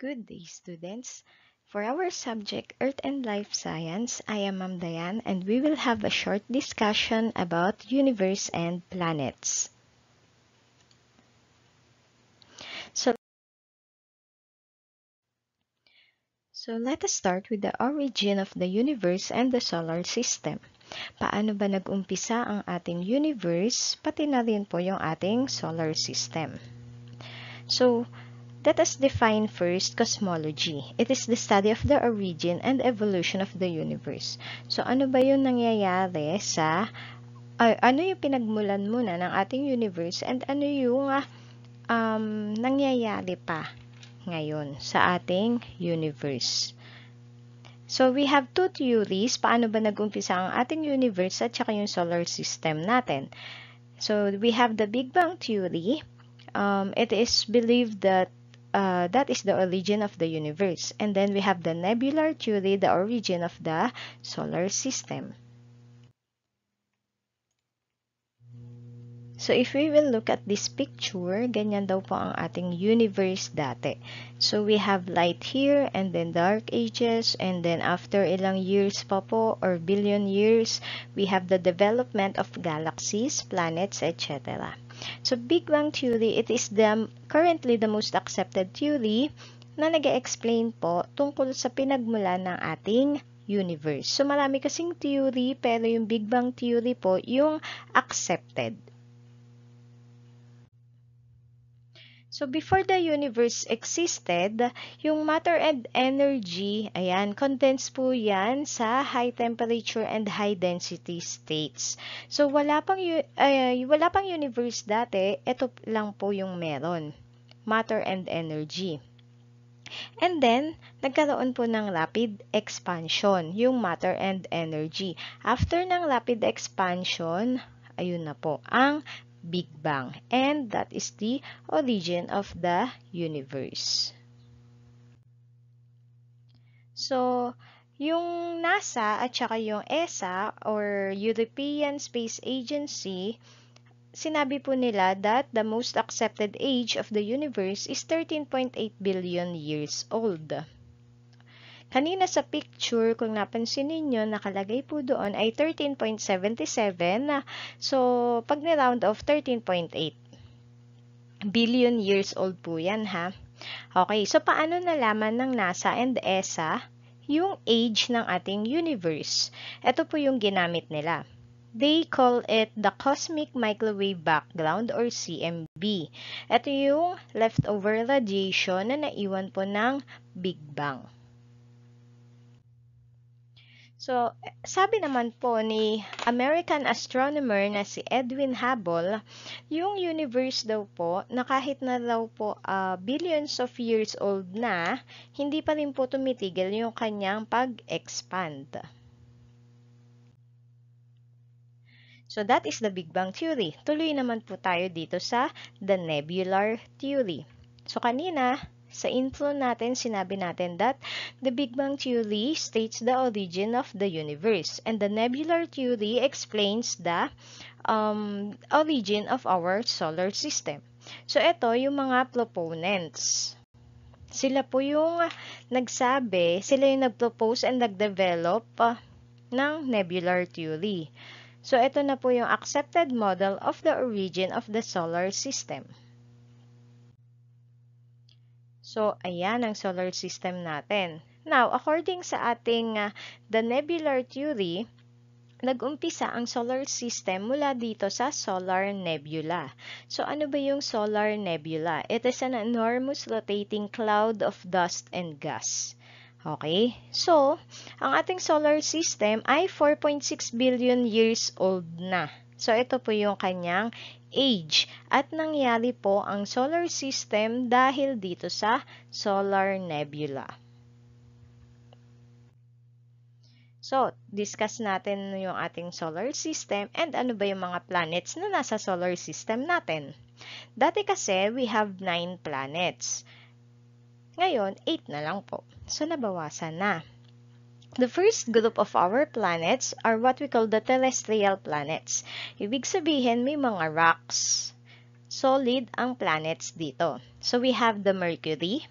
Good day, students. For our subject, Earth and Life Science, I am Ma'am Dayan, and we will have a short discussion about universe and planets. So, so let us start with the origin of the universe and the solar system. Paano ba nag-umpisa ang ating universe, pati na rin po yung ating solar system? So, let us define first cosmology. It is the study of the origin and evolution of the universe. So, ano ba yung nangyayari sa, ano yung pinagmulan muna ng ating universe and ano yung nangyayari pa ngayon sa ating universe. So, we have two theories, paano ba nag-umpisa ang ating universe at saka yung solar system natin. So, we have the Big Bang Theory. It is believed that that is the origin of the universe. And then we have the nebular theory, the origin of the solar system. So if we will look at this picture, ganyan daw po ang ating universe dati. So we have light here and then dark ages, and then after ilang years pa po or billion years, we have the development of galaxies, planets, etc. So Big Bang Theory, it is currently the most accepted theory na nag-explain po tungkol sa pinagmulan ng ating universe. So marami kasing theory, pero yung Big Bang Theory po yung accepted. So, before the universe existed, yung matter and energy, ayan, condensed po yan sa high temperature and high density states. So, wala pang universe dati, ito lang po yung meron. Matter and energy. And then, nagkaroon po ng rapid expansion, yung matter and energy. After ng rapid expansion, ayun na po, ang Big Bang. And that is the origin of the universe. So, yung NASA at saka yung ESA or European Space Agency, sinabi po nila that the most accepted age of the universe is 13.8 billion years old. Kanina sa picture, kung napansin ninyo, nakalagay po doon ay 13.77. So, pag ni-round off, 13.8 billion years old po yan, ha? Okay, so paano nalaman ng NASA and ESA yung age ng ating universe? Ito po yung ginamit nila. They call it the Cosmic Microwave Background or CMB. Ito yung leftover radiation na naiwan po ng Big Bang. So, sabi naman po ni American astronomer na si Edwin Hubble, yung universe daw po, na kahit na daw po billions of years old na, hindi pa rin po tumitigil yung kanyang pag-expand. So, that is the Big Bang Theory. Tuloy naman po tayo dito sa the Nebular Theory. So, kanina, sa intro natin, sinabi natin that the Big Bang Theory states the origin of the universe, and the Nebular Theory explains the origin of our solar system. So, ito yung mga proponents. Sila po yung nagsabi, sila yung nagpropose and nagdevelop ng Nebular Theory. So, ito na po yung accepted model of the origin of the solar system. So, ayan ang solar system natin. Now, according sa ating the Nebular Theory, nag-umpisa ang solar system mula dito sa solar nebula. So, ano ba yung solar nebula? It is an enormous rotating cloud of dust and gas. Okay? So, ang ating solar system ay 4.6 billion years old na. So, ito po yung kanyang age. At nangyari po ang solar system dahil dito sa solar nebula. So, discuss natin yung ating solar system and ano ba yung mga planets na nasa solar system natin. Dati kasi, we have 9 planets. Ngayon, 8 na lang po. So, nabawasan na. The first group of our planets are what we call the terrestrial planets. Ibig sabihin, may mga rocks. Solid ang planets dito. So, we have the Mercury,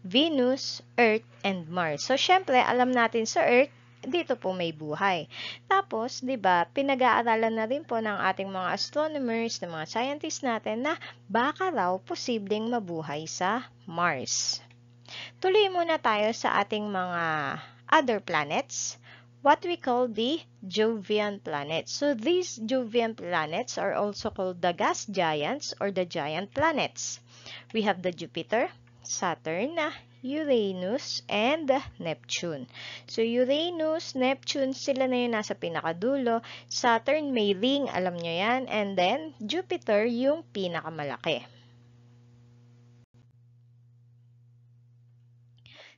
Venus, Earth, and Mars. So, syempre, alam natin sa Earth, dito po may buhay. Tapos, 'di ba, pinag-aaralan na rin po ng ating mga astronomers, ng mga scientists natin na baka raw posibleng mabuhay sa Mars. Tuloy muna tayo sa ating mga other planets, what we call the Jovian planets. So, these Jovian planets are also called the gas giants or the giant planets. We have the Jupiter, Saturn, Uranus, and Neptune. So, Uranus, Neptune, sila na yung nasa pinakadulo. Saturn, may ring, alam nyo yan. And then, Jupiter, yung pinakamalaki.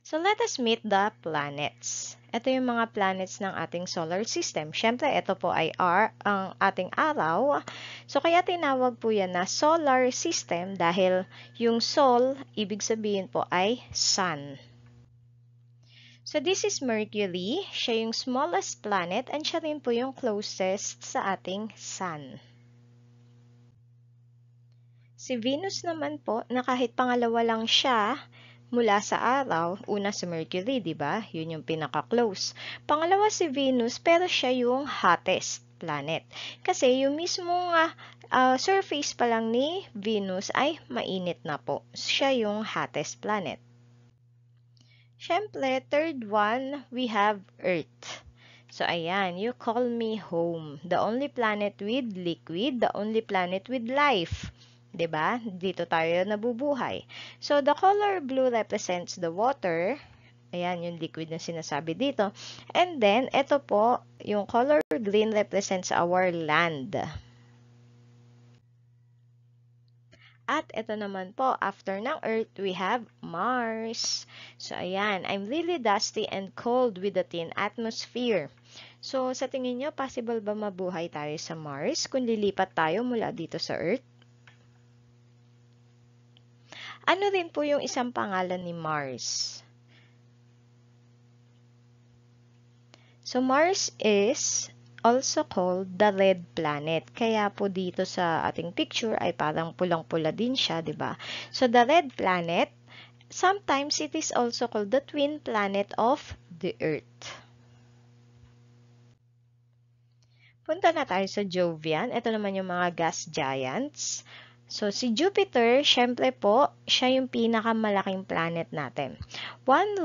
So, let us meet the planets. Ito yung mga planets ng ating solar system. Siyempre, ito po ay ang ating araw. So, kaya tinawag po yan na solar system dahil yung sol, ibig sabihin po ay sun. So, this is Mercury. Siya yung smallest planet and siya rin po yung closest sa ating sun. Si Venus naman po, na kahit pangalawa lang siya, mula sa araw, una si Mercury, di ba? Yun yung pinaka-close. Pangalawa si Venus, pero siya yung hottest planet. Kasi yung mismong surface pa lang ni Venus ay mainit na po. Siya yung hottest planet. Siyempre, third one, we have Earth. So, ayan, you call me home. The only planet with liquid, the only planet with life. 'Di ba? Dito tayo nabubuhay. So, the color blue represents the water. Ayan, yung liquid na sinasabi dito. And then, ito po, yung color green represents our land. At ito naman po, after ng Earth, we have Mars. So, ayan, I'm really dusty and cold with a thin atmosphere. So, sa tingin nyo, possible ba mabuhay tayo sa Mars kung lilipat tayo mula dito sa Earth? Ano rin po yung isang pangalan ni Mars? So, Mars is also called the red planet. Kaya po dito sa ating picture ay parang pulang-pula din siya, di ba? So, the red planet, sometimes it is also called the twin planet of the Earth. Punta na tayo sa Jovian. Ito naman yung mga gas giants. So, si Jupiter, syempre po, siya yung pinakamalaking planet natin. One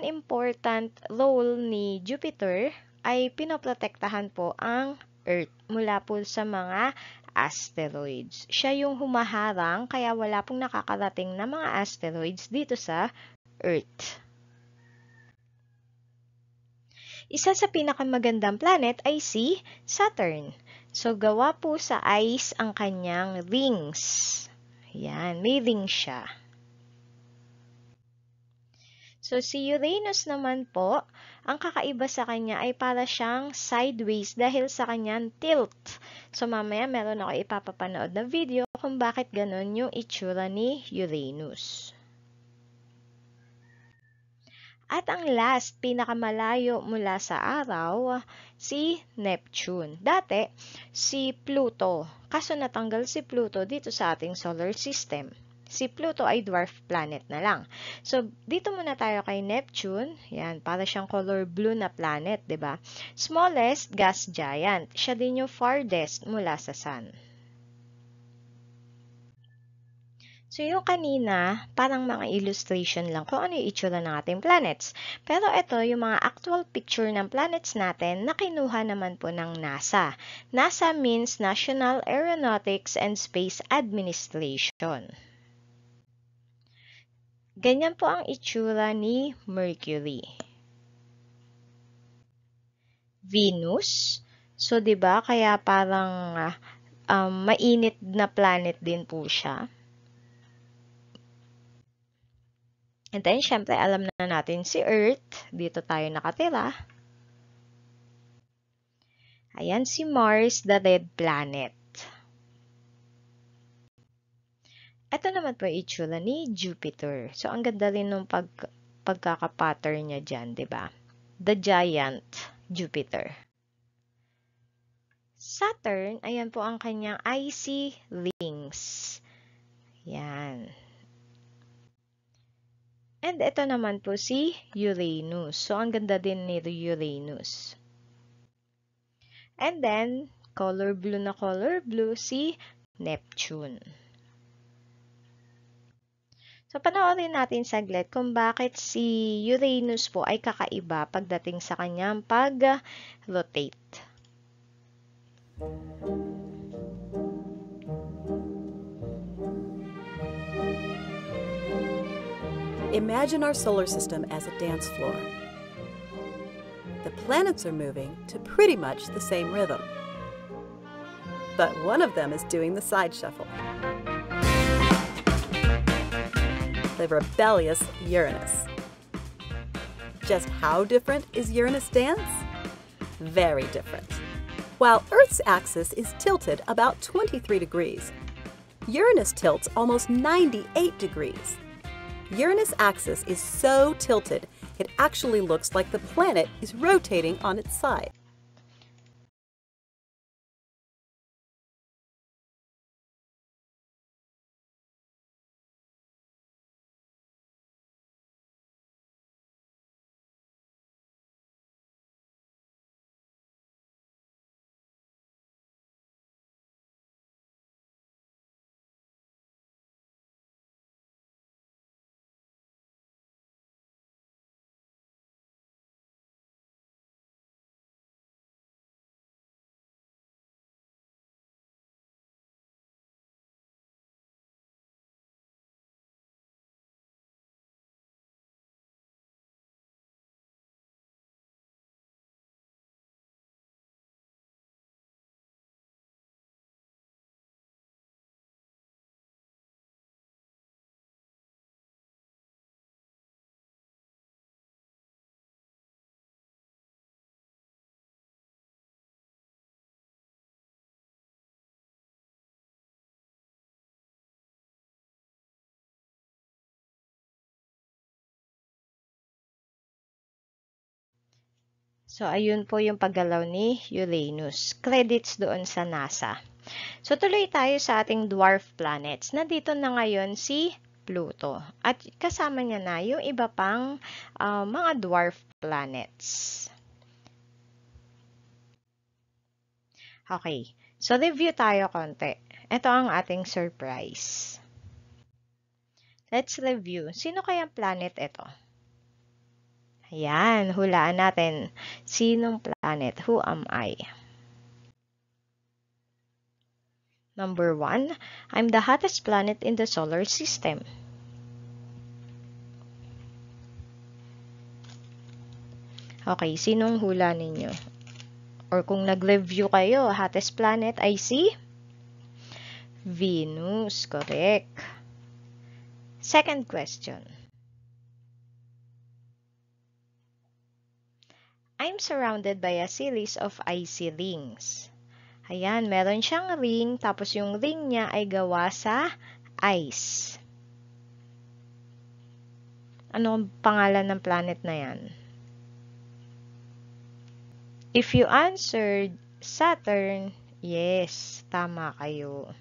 important role ni Jupiter ay pinoprotektahan po ang Earth mula po sa mga asteroids. Siya yung humaharang kaya wala pong nakakarating na mga asteroids dito sa Earth. Isa sa pinakamagandang planet ay si Saturn. So, gawa po sa ice ang kanyang rings. Yan, may ring siya. So, si Uranus naman po, ang kakaiba sa kanya ay para siyang sideways dahil sa kanyang tilt. So, mamaya meron ako ipapapanood na video kung bakit ganun yung itsura ni Uranus. At ang last, pinakamalayo mula sa araw, si Neptune. Dati, si Pluto. Kaso natanggal si Pluto dito sa ating solar system. Si Pluto ay dwarf planet na lang. So, dito muna tayo kay Neptune. Yan, para siyang color blue na planet, 'di ba? Smallest gas giant. Siya din yung farthest mula sa Sun. So, yung kanina, parang mga illustration lang kung ano yung itsura ng ating planets. Pero ito, yung mga actual picture ng planets natin na kinuha naman po ng NASA. NASA means National Aeronautics and Space Administration. Ganyan po ang itsura ni Mercury. Venus. So, 'di ba? Kaya parang mainit na planet din po siya. And then, syempre, alam na natin si Earth. Dito tayo nakatira. Ayan si Mars, the red planet. Ito naman po yung itsura ni Jupiter. So, ang ganda rin nung pagkakapattern niya dyan, di ba? The giant Jupiter. Saturn, ayan po ang kanyang icy rings. Yan. And ito naman po si Uranus. So, ang ganda din ni Uranus. And then, color blue si Neptune. So, panoorin natin saglit kung bakit si Uranus po ay kakaiba pagdating sa kanyang pag-rotate. Imagine our solar system as a dance floor. The planets are moving to pretty much the same rhythm. But one of them is doing the side shuffle. The rebellious Uranus. Just how different is Uranus' dance? Very different. While Earth's axis is tilted about 23 degrees, Uranus tilts almost 98 degrees. Uranus' axis is so tilted, it actually looks like the planet is rotating on its side. So, ayun po yung paggalaw ni Uranus. Credits doon sa NASA. So, tuloy tayo sa ating dwarf planets. Nandito na ngayon si Pluto. At kasama niya na yung iba pang mga dwarf planets. Okay. So, review tayo konti. Ito ang ating surprise. Let's review. Sino kayang planet ito? Ayan, hulaan natin. Sinong planet? Who am I? Number 1, I'm the hottest planet in the solar system. Okay, sinong hula ninyo? Or kung nag-review kayo, hottest planet ay si Venus. Correct. Second question. I'm surrounded by a series of icy rings. Ayan, meron siyang ring, tapos yung ring niya ay gawa sa ice. Ano ang pangalan ng planet na yan? If you answered Saturn, yes, tama kayo.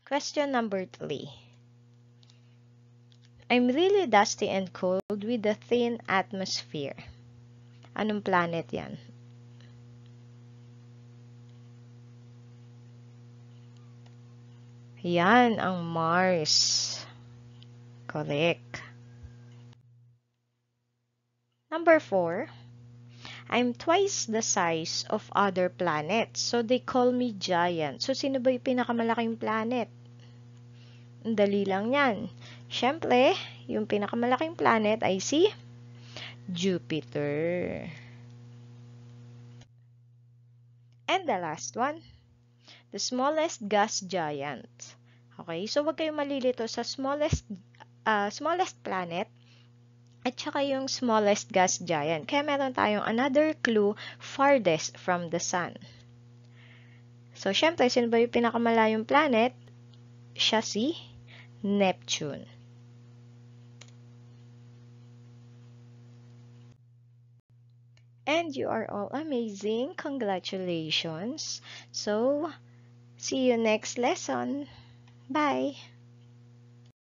Question number 3. I'm really dusty and cold with a thin atmosphere. Anong planet yan? Yan ang Mars. Correct. Number 4. I'm twice the size of other planets, so they call me giant. So, sino ba yung pinakamalaking planet? Ang dali lang yan. Siyempre, yung pinakamalaking planet ay si Jupiter. And the last one, the smallest gas giant. Okay, so wag kayong malilito sa smallest planet at saka yung smallest gas giant. Kaya meron tayong another clue, farthest from the sun. So, syempre, sino ba yung pinakamalayong planet? Siya si Neptune. And you are all amazing. Congratulations. So, see you next lesson. Bye.